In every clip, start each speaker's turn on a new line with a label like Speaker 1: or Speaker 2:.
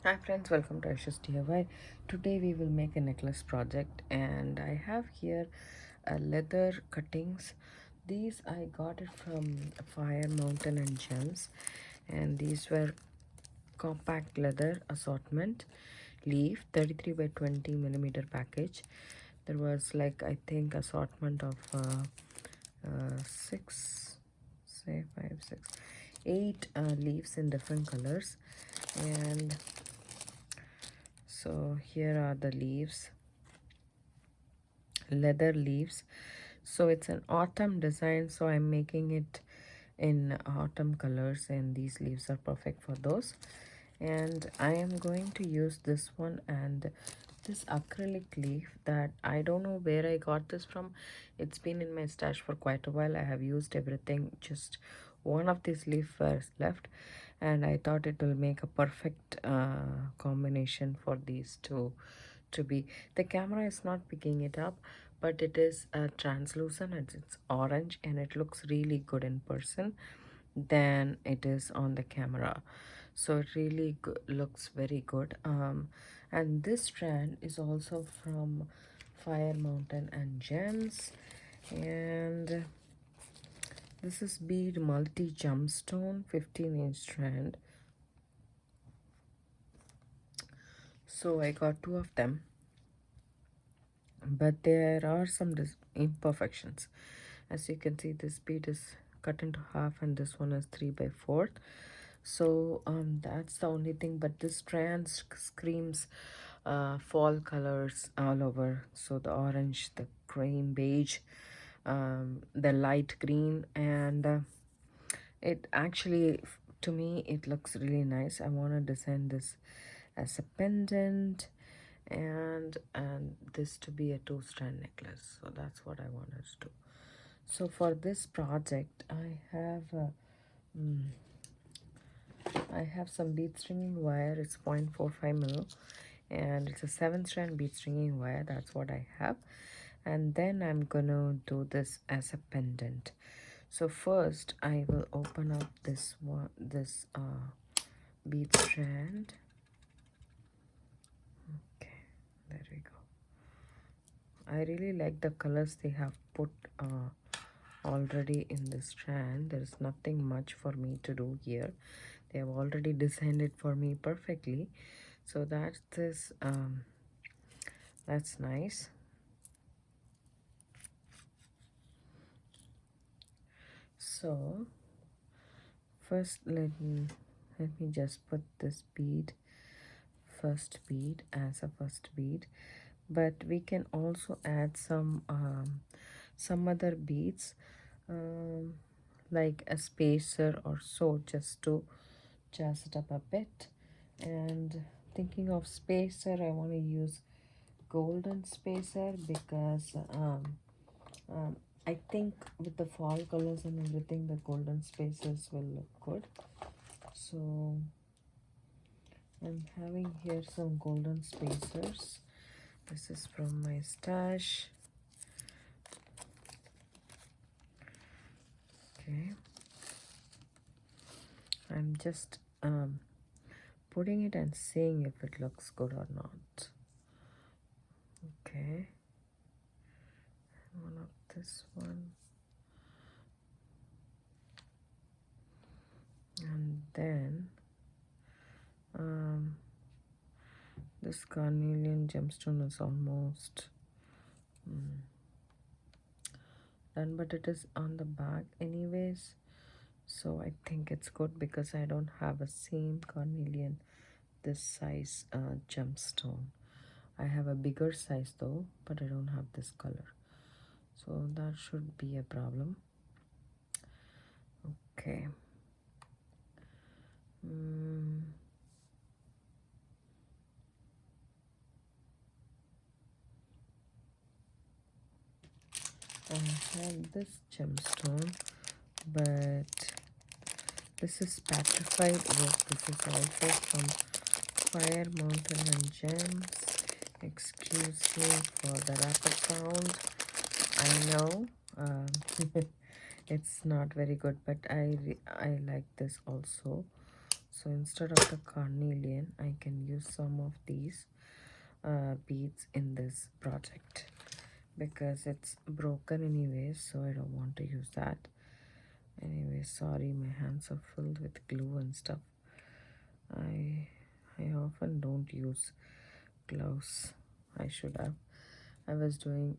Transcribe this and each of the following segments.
Speaker 1: Hi friends, welcome to Aishusdiy. Today we will make a necklace project, and I have here leather cuttings. These I got it from Fire Mountain and Gems, and these were compact leather assortment leaf 33 by 20 millimeter package. There was like I think assortment of six, say five, six, eight leaves in different colors, and so here are the leaves, leather leaves. So it's an autumn design, so I'm making it in autumn colors, and these leaves are perfect for those. And I am going to use this one and this acrylic leaf that I don't know where I got this from. It's been in my stash for quite a while. I have used everything, just one of these leaves was left, and I thought it will make a perfect combination for these two to be. The camera is not picking it up, but it is translucent and it's orange, and it looks really good in person than it is on the camera. So it really looks very good. And this strand is also from Fire Mountain and Gems, and this is bead multi gemstone 15-inch strand. So I got two of them, but there are some imperfections. As you can see, this bead is cut into half and this one is 3 by 4. So that's the only thing, but this strand screams fall colors all over. So the orange, the cream beige, the light green, and it actually, to me, it looks really nice. I want to design this as a pendant, and this to be a two-strand necklace. So that's what I wanted to do. So for this project, I have some bead stringing wire. It's 0.45 mil, and it's a 7-strand bead stringing wire. That's what I have. And then I'm gonna do this as a pendant. So first I will open up this one, this bead strand. Okay, there we go. I really like the colors they have put already in the strand. There is nothing much for me to do here. They have already designed it for me perfectly. So that's this. That's nice. So first let me just put this bead, first bead, as a first bead, but we can also add some other beads, um, like a spacer or so, just to jazz it up a bit. And thinking of spacer, I want to use golden spacer because um, I think with the fall colors and everything, the golden spacers will look good. So I'm having here some golden spacers. This is from my stash. Okay, I'm just putting it and seeing if it looks good or not. Okay, one of this one, and then this carnelian gemstone is almost done, but it is on the back anyways, so I think it's good because I don't have a same carnelian this size gemstone. I have a bigger size though, but I don't have this color, so that should be a problem. Okay. I have this gemstone, but this is petrified wood. This is also from Fire Mountain and Gems, exclusive for the rapid sound. I know it's not very good, but I like this also. So instead of the carnelian, I can use some of these beads in this project because it's broken anyways, so I don't want to use that. Anyway, sorry, my hands are filled with glue and stuff. I often don't use gloves. I should have. I was doing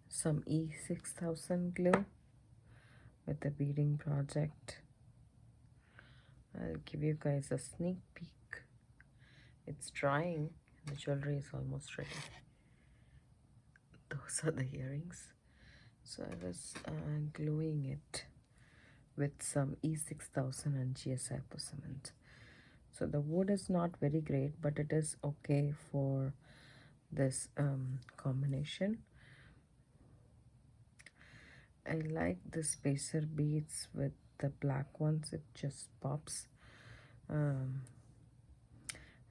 Speaker 1: some E6000 glue with the beading project. I'll give you guys a sneak peek. It's drying. The jewelry is almost ready. Those are the earrings. So I was gluing it with some E6000 and GSI cement. So the wood is not very great, but it is okay for this combination. I like the spacer beads with the black ones. It just pops. And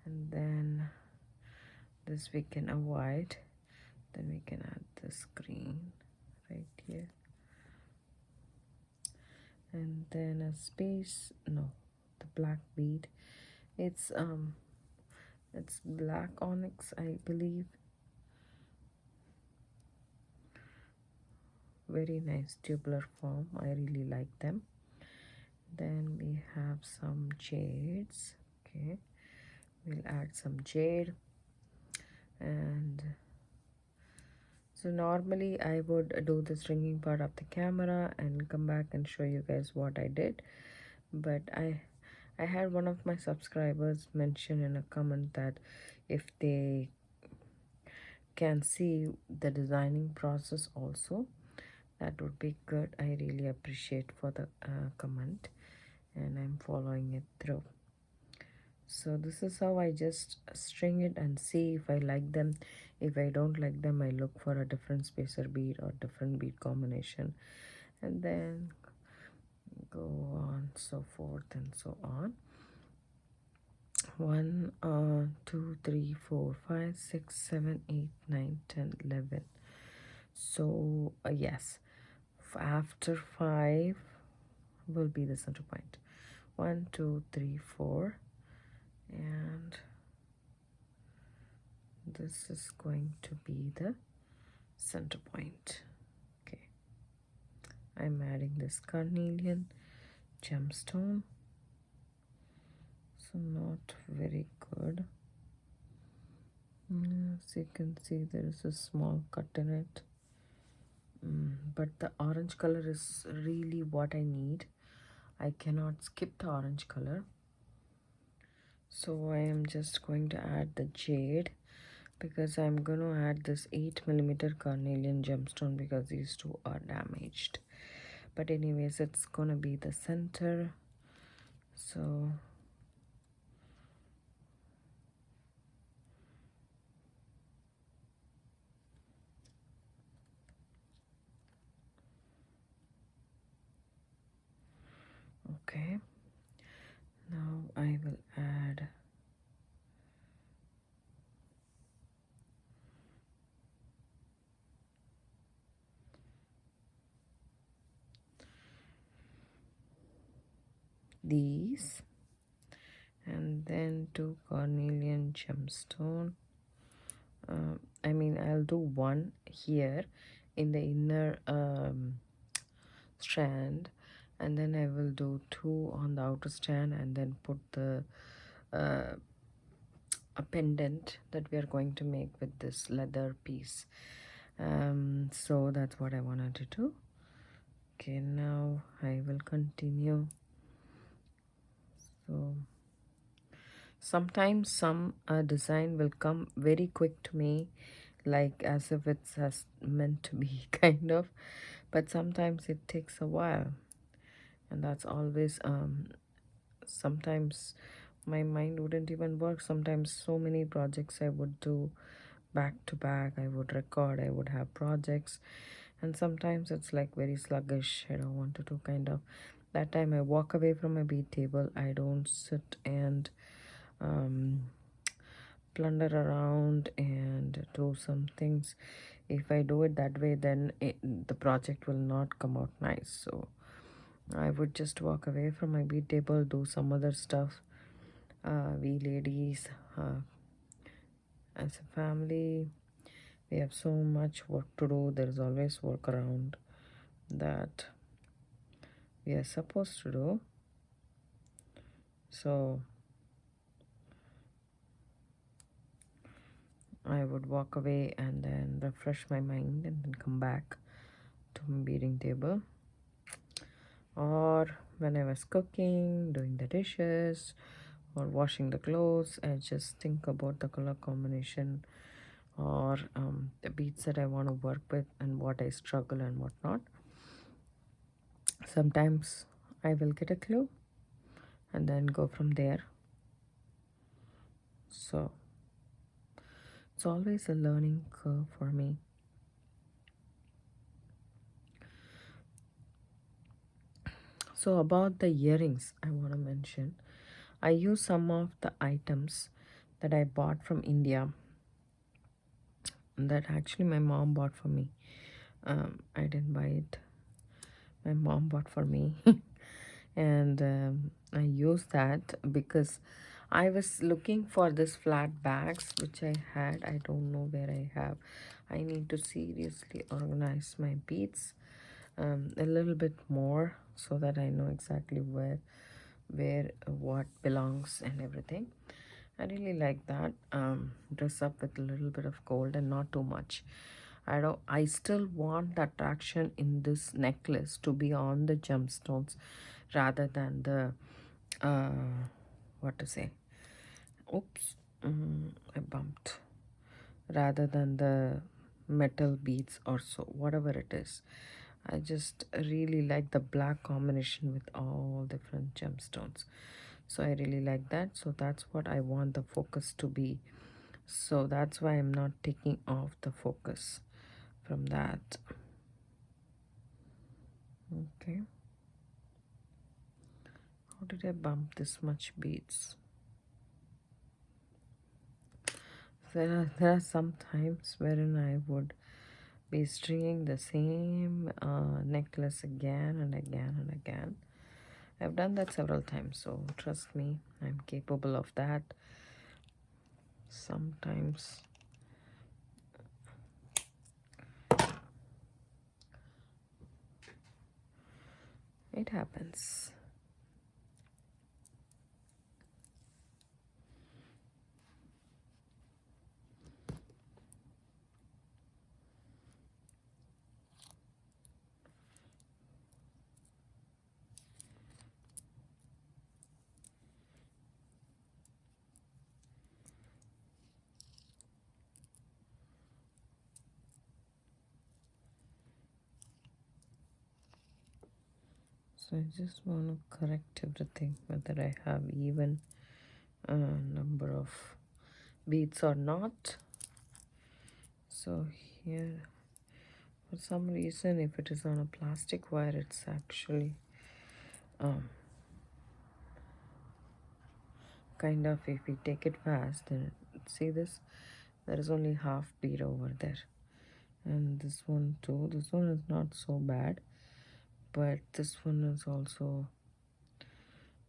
Speaker 1: then this we can avoid. Then we can add this green right here. And then a space, no, the black bead. It's black onyx, I believe. Very nice tubular form. I really like them. Then we have some jades. Okay, we'll add some jade. And so normally I would do this ringing part of the camera and come back and show you guys what I did, but I had one of my subscribers mention in a comment that if they can see the designing process also, that would be good. I really appreciate for the comment, and I'm following it through. So this is how I just string it and see if I like them. If I don't like them, I look for a different spacer bead or different bead combination, and then go on so forth and so on. 1 2 3 4 5 6 7 8 9 10 11. So yes, after 5 will be the center point. 1 2 3 4, and this is going to be the center point. Okay, I'm adding this carnelian gemstone. So not very good. As you can see, there is a small cut in it. But the orange color is really what I need. I cannot skip the orange color. So I am just going to add the jade because I'm going to add this 8mm carnelian gemstone because these two are damaged. But anyways, it's going to be the center. So okay, now I will add these, and then 2 carnelian gemstone. I mean, I'll do 1 here in the inner strand, and then I will do 2 on the outer strand, and then put the a pendant that we are going to make with this leather piece. So that's what I wanted to do. Okay, now I will continue. So sometimes some design will come very quick to me, like as if it's as meant to be kind of, but sometimes it takes a while, and that's always sometimes my mind wouldn't even work. Sometimes so many projects I would do back to back. I would record, I would have projects, and sometimes it's like very sluggish. I don't want to do kind of. That time I walk away from my bead table. I don't sit and plunder around and do some things. If I do it that way, then the project will not come out nice. So I would just walk away from my bead table, do some other stuff. We ladies, as a family, we have so much work to do. There is always work around that we are supposed to do. So I would walk away and then refresh my mind and then come back to my beading table. Or when I was cooking, doing the dishes, or washing the clothes, I just think about the color combination or the beads that I want to work with and what I struggle and what not. Sometimes I will get a clue and then go from there. So it's always a learning curve for me. So about the earrings, I want to mention, I use some of the items that I bought from India that actually my mom bought for me. I didn't buy it. My mom bought for me. And I use that because I was looking for this flat bags which I had. I don't know where I have. I need to seriously organize my beads a little bit more so that I know exactly where what belongs and everything. I really like that. Dress up with a little bit of gold and not too much. I still want the attraction in this necklace to be on the gemstones rather than the what to say. Oops, I bumped. Rather than the metal beads or so, whatever it is. I just really like the black combination with all different gemstones. So I really like that. So that's what I want the focus to be. So that's why I'm not taking off the focus from that. Okay. How did I bump this much beads? There are some times wherein I would be stringing the same necklace again and again and again. I've done that several times, so trust me, I'm capable of that. Sometimes it happens. So I just want to correct everything, whether I have even a number of beads or not. So here, for some reason, if it is on a plastic wire, it's actually kind of, if we take it fast, then see this, there is only half bead over there. And this one too, this one is not so bad, but this one is also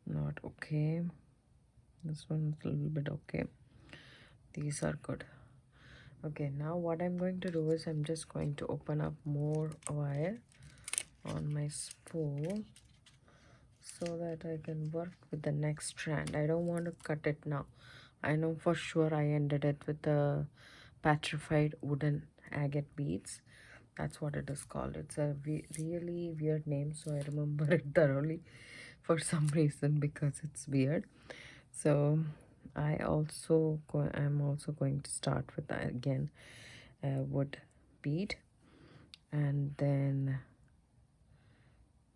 Speaker 1: not okay. This one is a little bit okay. These are good. Okay, now what I'm going to do is I'm just going to open up more wire on my spool so that I can work with the next strand. I don't want to cut it now. I know for sure I ended it with the petrified wooden agate beads. That's what it is called. It's a really weird name, so I remember it thoroughly for some reason because it's weird. So I'm also going to start with again wood bead, and then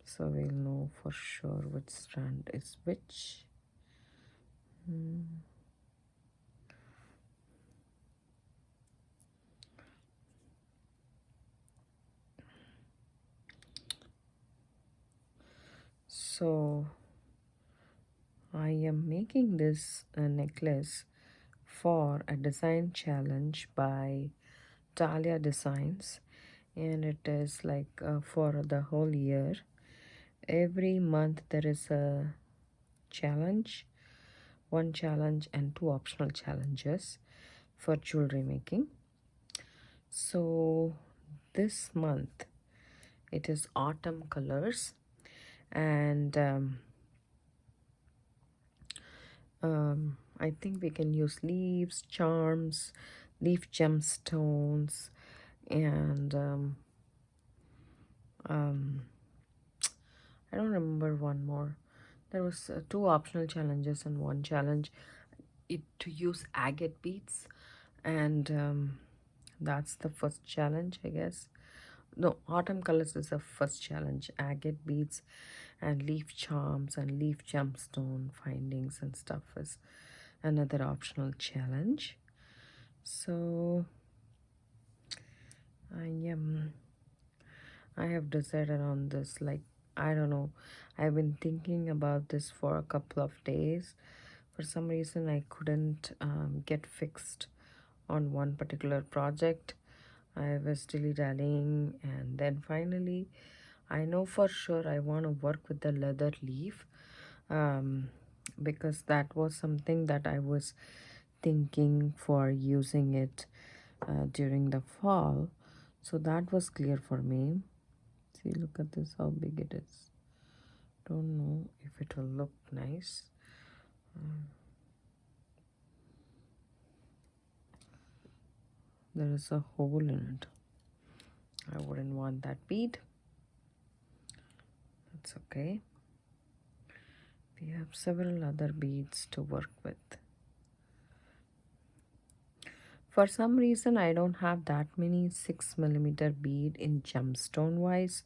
Speaker 1: so we'll know for sure which strand is which. So I am making this necklace for a design challenge by Talia Designs, and it is like for the whole year. Every month there is a challenge, one challenge and two optional challenges for jewelry making. So this month it is autumn colors, and I think we can use leaves, charms, leaf gemstones, and I don't remember one more. There was two optional challenges and one challenge to use agate beads, and that's the first challenge, I guess. No, autumn colors is the first challenge. Agate beads and leaf charms and leaf gemstone findings and stuff is another optional challenge. So I have decided on this, like, I don't know, I've been thinking about this for a couple of days. For some reason I couldn't get fixed on one particular project. I was dilly-dallying, and then finally I know for sure I want to work with the leather leaf, because that was something that I was thinking for using it during the fall. So that was clear for me. See, look at this, how big it is. Don't know if it will look nice. There is a hole in it. I wouldn't want that bead. That's okay. We have several other beads to work with. For some reason, I don't have that many 6mm bead in gemstone wise.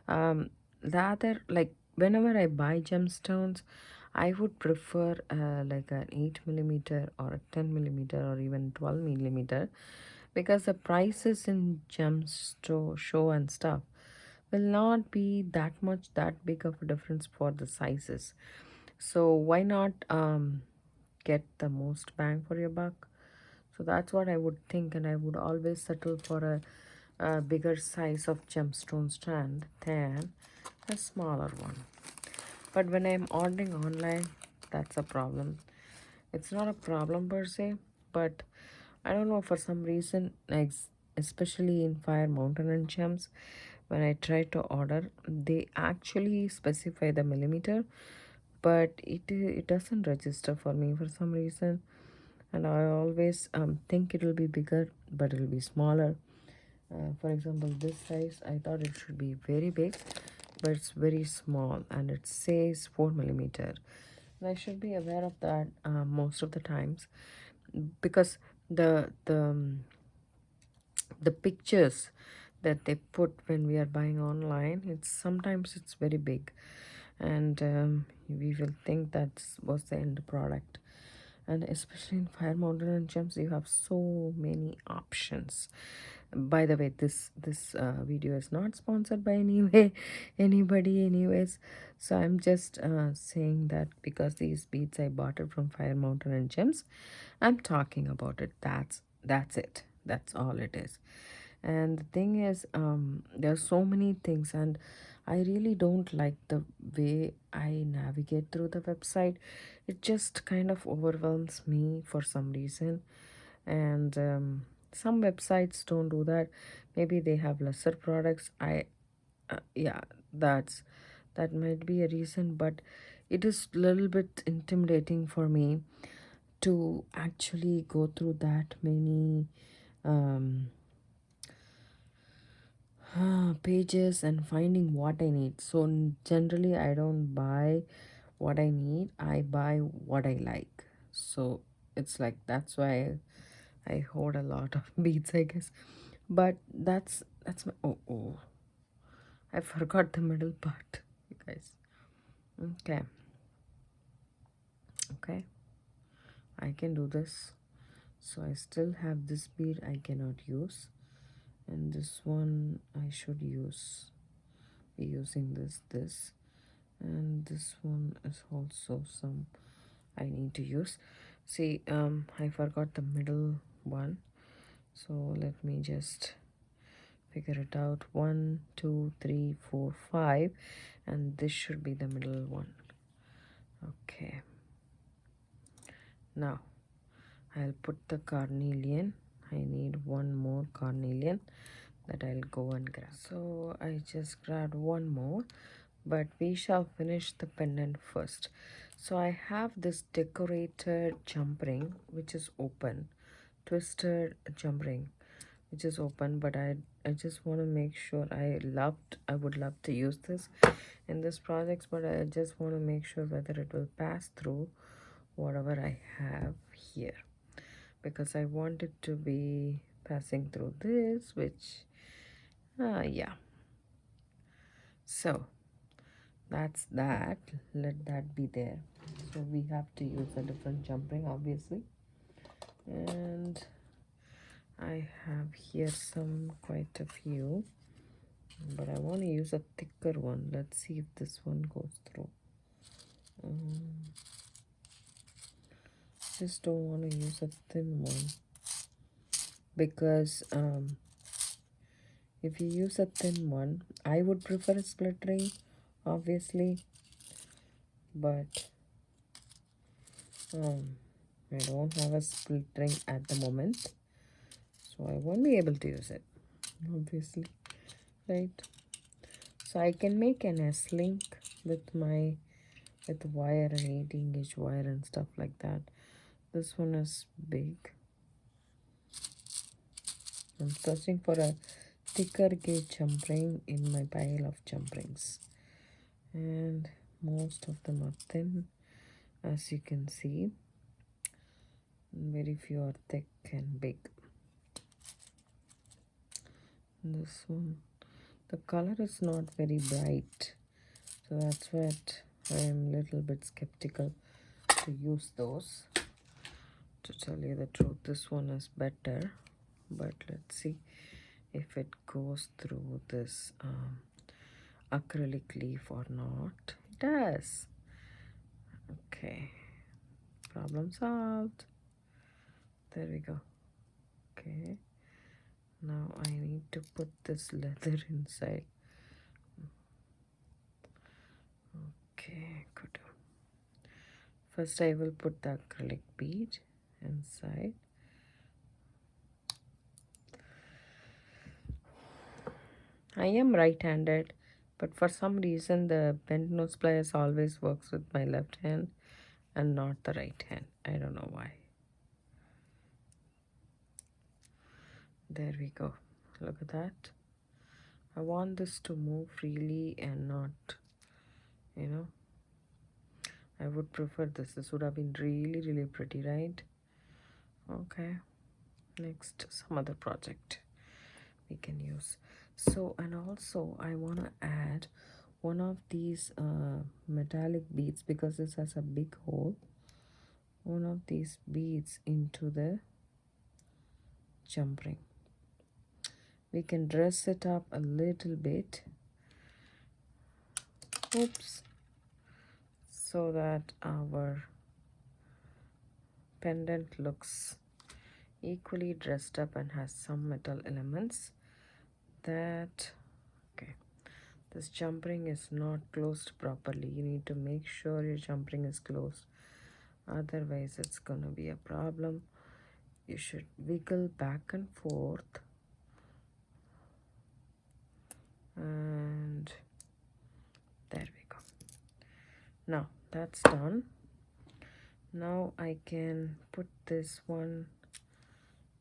Speaker 1: The other, like, whenever I buy gemstones, I would prefer like an 8mm or a 10mm or even 12mm, because the prices in gemstone show and stuff will not be that big of a difference for the sizes. So why not get the most bang for your buck? So that's what I would think, and I would always settle for a bigger size of gemstone strand than a smaller one. But when I'm ordering online, that's a problem. It's not a problem per se, but I don't know, for some reason, especially in Fire Mountain and Gems, when I try to order, they actually specify the millimeter, but it doesn't register for me for some reason. And I always think it will be bigger, but it will be smaller. For example, this size, I thought it should be very big, but it's very small, and it says 4mm. And I should be aware of that most of the times, because the pictures that they put when we are buying online, it's sometimes it's very big, and we will think that was the end product. And especially in Fire Mountain and Gems, you have so many options. By the way, this video is not sponsored by anybody anyways. So I'm just saying that because these beads I bought it from Fire Mountain and Gems, I'm talking about it. That's it. That's all it is. And the thing is, there are so many things, and I really don't like the way I navigate through the website. It just kind of overwhelms me for some reason. And some websites don't do that. Maybe they have lesser products. Yeah, that might be a reason, but it is a little bit intimidating for me to actually go through that many um, pages and finding what I need. So generally, I don't buy what I need. I buy what I like. So it's like that's why I hoard a lot of beads, I guess. But that's my oh, I forgot the middle part, you guys. Okay, okay, I can do this. So I still have this bead I cannot use, and this one I should be using this, and this one is also some I need to use. See, I forgot the middle one, so let me just Figure it out. 1, 2, 3, 4, 5, and this should be the middle one. Okay, now I'll put the carnelian. I need one more carnelian that I'll go and grab. So I just grabbed one more, but we shall finish the pendant first. So I have this decorated jump ring which is open, twisted jump ring which is open, but I just want to make sure. I would love to use this in this project, but I just want to make sure whether it will pass through whatever I have here, because I want it to be passing through this, which yeah. So that's that. Let that be there. So we have to use a different jump ring, obviously, and I have here quite a few, but I want to use a thicker one. Let's see if this one goes through. Just don't want to use a thin one, because if you use a thin one, I would prefer a split ring, obviously, but I don't have a split ring at the moment, so I won't be able to use it, obviously, right? So I can make an S-link with wire, and 18-gauge wire and stuff like that. This one is big. I'm searching for a thicker gauge jump ring in my pile of jump rings, and most of them are thin, as you can see. Very few are thick and big. This one, the color is not very bright, so that's what I am a little bit skeptical to use those. To tell you the truth, this one is better, but let's see if it goes through this acrylic leaf or not. It does. Okay, problem solved. There we go. Okay, now I need to put this leather inside. Okay, good. First I will put the acrylic bead inside. I am right-handed, but for some reason the bent nose pliers always works with my left hand and not the right hand. I don't know why. There we go. Look at that. I want this to move freely and not, I would prefer this. This would have been really, really pretty, right? Okay. Next, some other project we can use. So, and also I want to add one of these metallic beads, because this has a big hole. One of these beads into the jump ring. We can dress it up a little bit. Oops. So that our pendant looks equally dressed up and has some metal elements. That, okay, this jump ring is not closed properly. You need to make sure your jump ring is closed, otherwise it's gonna be a problem. You should wiggle back and forth, and there we go. Now that's done. Now I can put this one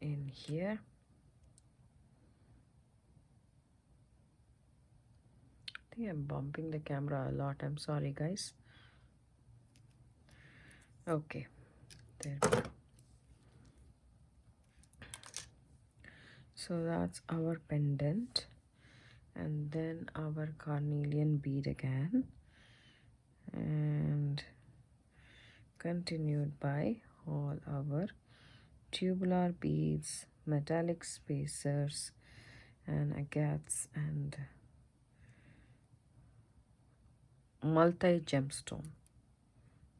Speaker 1: in here. I think I'm bumping the camera a lot. I'm sorry, guys. Okay, there we go. So that's our pendant, and then our carnelian bead again, and continued by all our tubular beads, metallic spacers, and agates, and multi gemstone,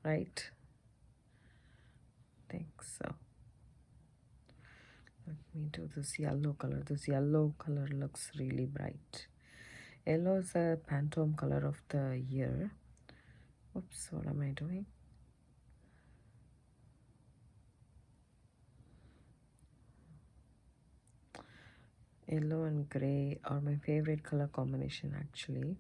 Speaker 1: right? I think so. Let me do this yellow color. This yellow color looks really bright. Yellow is a Pantone color of the year. Oops, what am I doing? Yellow and gray are my favorite color combination actually.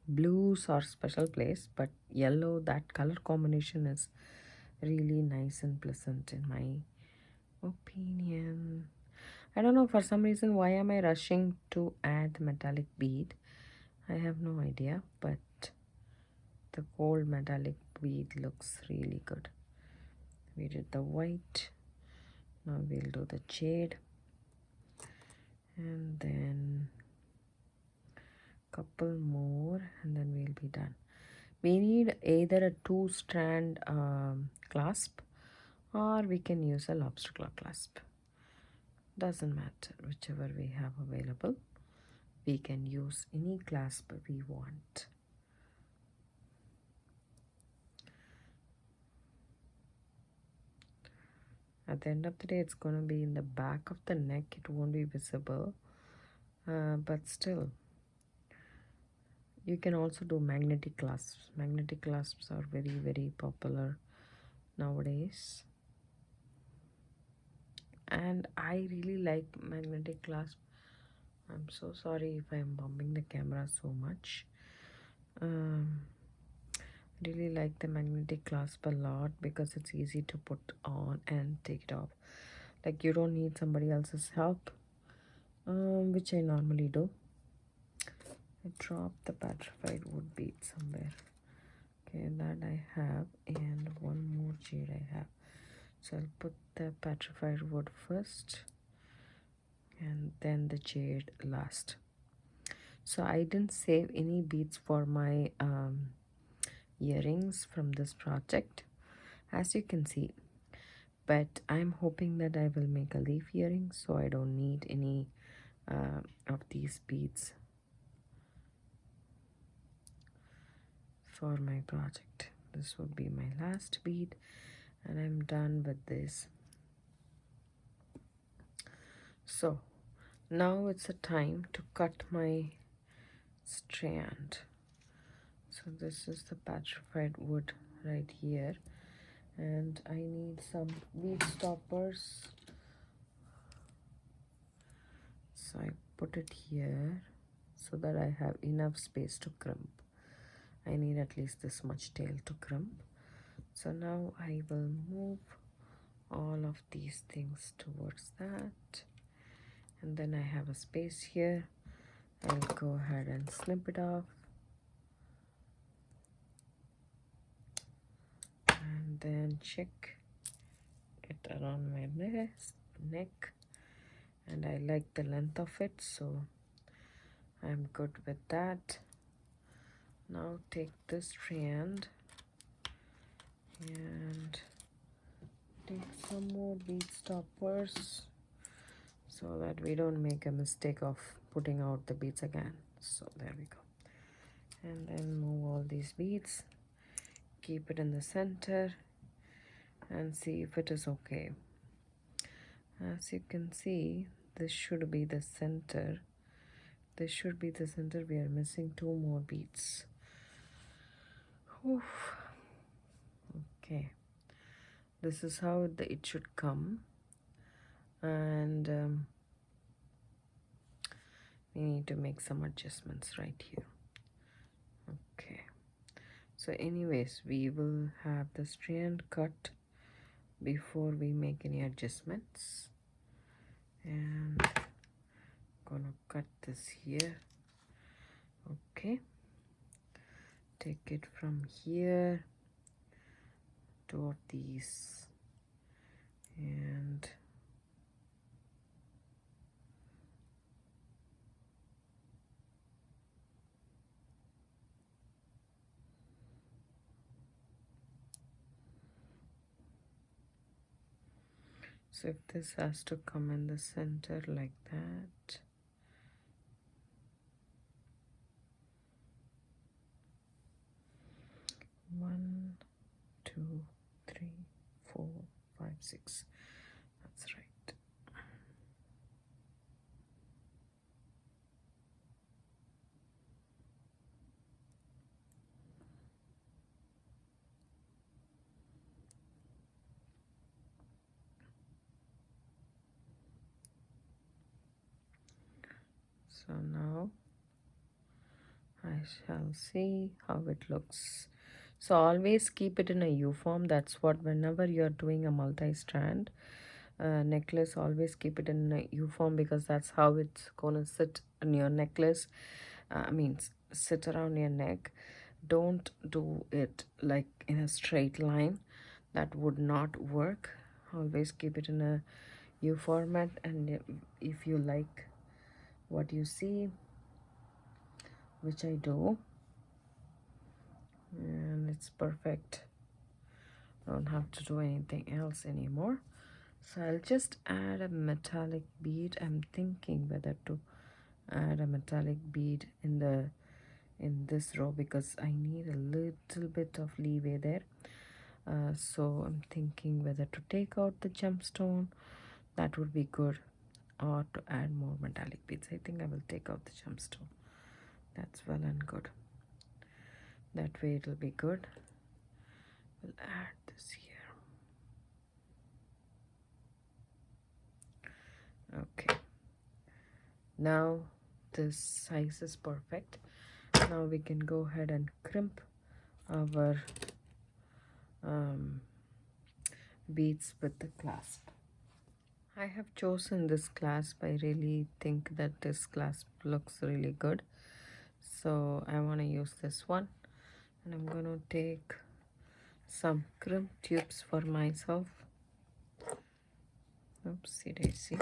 Speaker 1: Blues are special place, but yellow, that color combination is really nice and pleasant in my opinion. I don't know, for some reason, why am I rushing to add metallic bead? I have no idea, but the gold metallic bead looks really good. We did the white. Now we'll do the jade. And then couple more and then we'll be done. We need either a 2-strand clasp or we can use a lobster claw clasp. Doesn't matter, whichever we have available. We can use any clasp we want. At the end of the day, it's going to be in the back of the neck. It won't be visible, but still. You can also do magnetic clasps. Magnetic clasps are very, very popular nowadays. And I really like magnetic clasp. I'm so sorry if I'm bumping the camera so much. Really like the magnetic clasp a lot because it's easy to put on and take it off. Like you don't need somebody else's help, which I normally do. I dropped the petrified wood bead somewhere. Okay, that I have, and one more jade I have. So I'll put the petrified wood first and then the jade last. So I didn't save any beads for my earrings from this project, as you can see, but I'm hoping that I will make a leaf earring, so I don't need any of these beads for my project. This would be my last bead and I'm done with this. So now it's a time to cut my strand. So this is the petrified wood right here, and I need some bead stoppers. So I put it here so that I have enough space to crimp. I need at least this much tail to crimp. So now I will move all of these things towards that, and then I have a space here. I'll go ahead and snip it off, and then check it around my neck, and I like the length of it, so I'm good with that. Now take this strand and take some more bead stoppers so that we don't make a mistake of putting out the beads again. So there we go. And then move all these beads, keep it in the center and see if it is okay. As you can see, this should be the center. This should be the center. We are missing 2 more beads. Oof. Okay, this is how it should come, and we need to make some adjustments right here. Okay, so anyways, we will have the strand cut before we make any adjustments, and gonna cut this here. Okay, take it from here, 2 of these, and so if this has to come in the center like that. One, 2, 3, 4, 5, 6. That's right. So now I shall see how it looks. So always keep it in a U form. That's what, whenever you're doing a multi-strand necklace, always keep it in a U form, because that's how it's gonna sit in your necklace. I mean, sit around your neck. Don't do it like in a straight line. That would not work. Always keep it in a U format, and if you like what you see, which I do, and it's perfect, don't have to do anything else anymore. So I'll just add a metallic bead. I'm thinking whether to add a metallic bead in this row, because I need a little bit of leeway there. So I'm thinking whether to take out the gemstone, that would be good, or to add more metallic beads. I think I will take out the gemstone. That's well and good. That way it'll be good. We'll add this here. Okay, now this size is perfect. Now we can go ahead and crimp our beads with the clasp. I have chosen this clasp. I really think that this clasp looks really good, so I want to use this one, and I'm going to take some crimp tubes for myself. Oopsie daisy.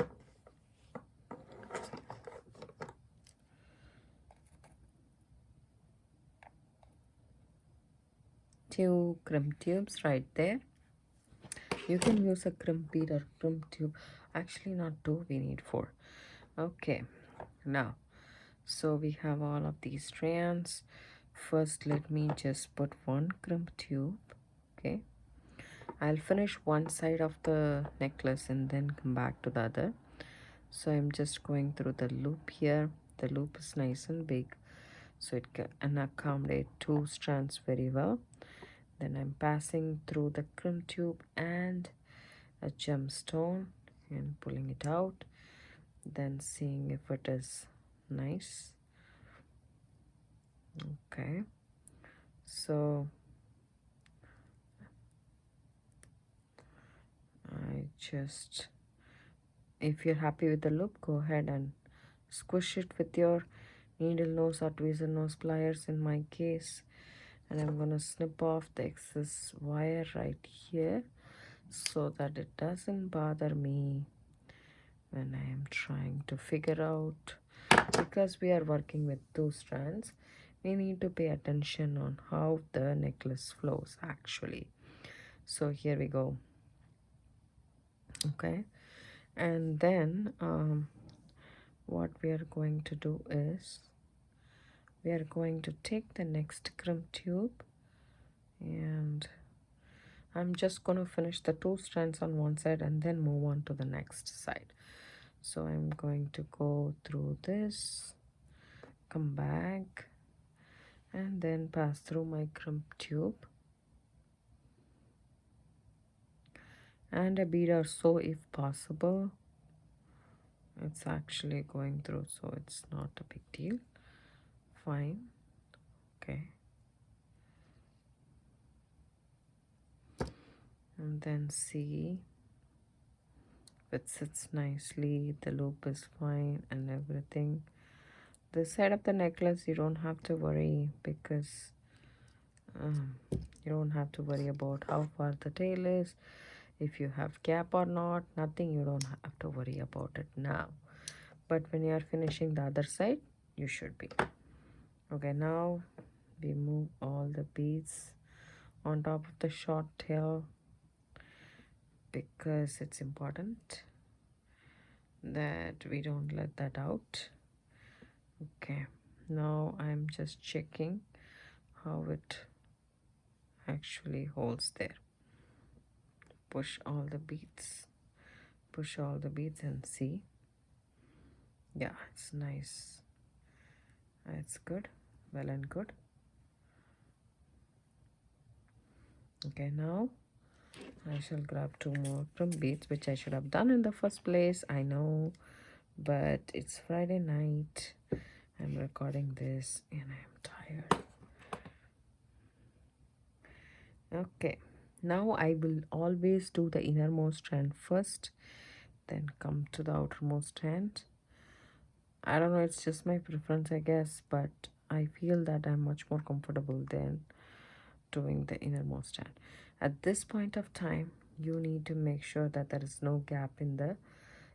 Speaker 1: 2 crimp tubes right there. You can use a crimp bead or crimp tube. Actually, not 2, we need 4. Okay, now, so we have all of these strands. First, let me just put 1 crimp tube. Okay, I'll finish one side of the necklace and then come back to the other. So I'm just going through the loop here. The loop is nice and big, so it can accommodate 2 strands very well. Then I'm passing through the crimp tube and a gemstone and pulling it out, then seeing if it is nice. Okay, so if you're happy with the loop, go ahead and squish it with your needle nose or tweezer nose pliers in my case, and I'm gonna snip off the excess wire right here so that it doesn't bother me when I am trying to figure out, because we are working with 2 strands, we need to pay attention on how the necklace flows actually. So here we go. Okay, and then what we are going to do is we are going to take the next crimp tube, and I'm just going to finish the 2 strands on one side and then move on to the next side. So I'm going to go through this, come back, and then pass through my crimp tube and a bead or so if possible. It's actually going through, so it's not a big deal. Fine. Okay, and then see if it sits nicely, the loop is fine and everything. This side of the necklace you don't have to worry, because you don't have to worry about how far the tail is, if you have gap or not, nothing. You don't have to worry about it now, but when you are finishing the other side, you should be. Okay, now we move all the beads on top of the short tail, because it's important that we don't let that out. Okay, now I'm just checking how it actually holds there. push all the beads, push all the beads and see. Yeah, it's nice. It's good, well and good. Okay, now I shall grab 2 more from beads, which I should have done in the first place, I know, but it's Friday night. I'm recording this and I'm tired. Okay, now I will always do the innermost strand first, then come to the outermost strand. I don't know, it's just my preference, I guess, but I feel that I'm much more comfortable than doing the innermost strand. At this point of time, you need to make sure that there is no gap in the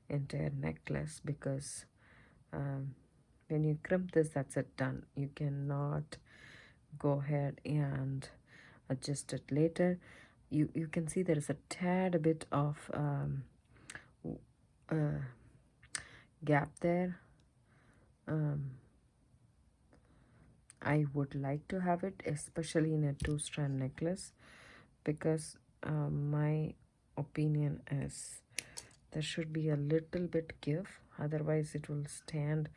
Speaker 1: entire necklace, because when you crimp this, that's it, done. You cannot go ahead and adjust it later. You can see there is a tad bit of gap there. I would like to have it, especially in a 2-strand necklace, because my opinion is there should be a little bit give, otherwise it will stand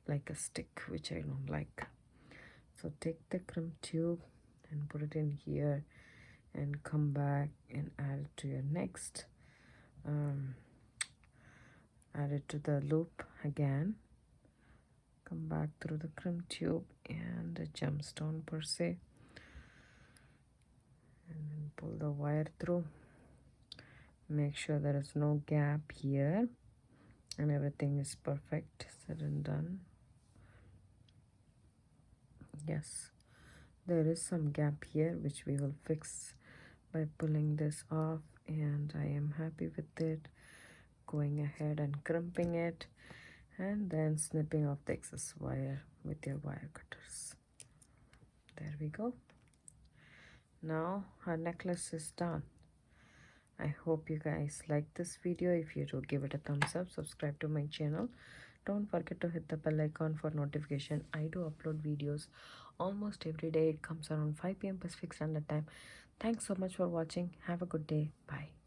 Speaker 1: like a stick, which I don't like. So take the crimp tube and put it in here and come back and add it to your next. Add it to the loop again, come back through the crimp tube and a gemstone per se, and then pull the wire through. Make sure there is no gap here and everything is perfect, said and done. Yes, there is some gap here which we will fix by pulling this off, and I am happy with it. Going ahead and crimping it and then snipping off the excess wire with your wire cutters. There we go. Now our necklace is done. I hope you guys like this video. If you do, give it a thumbs up, subscribe to my channel. Don't forget to hit the bell icon for notification. I do upload videos almost every day. It comes around 5 p.m. Pacific Standard Time. Thanks so much for watching. Have a good day. Bye.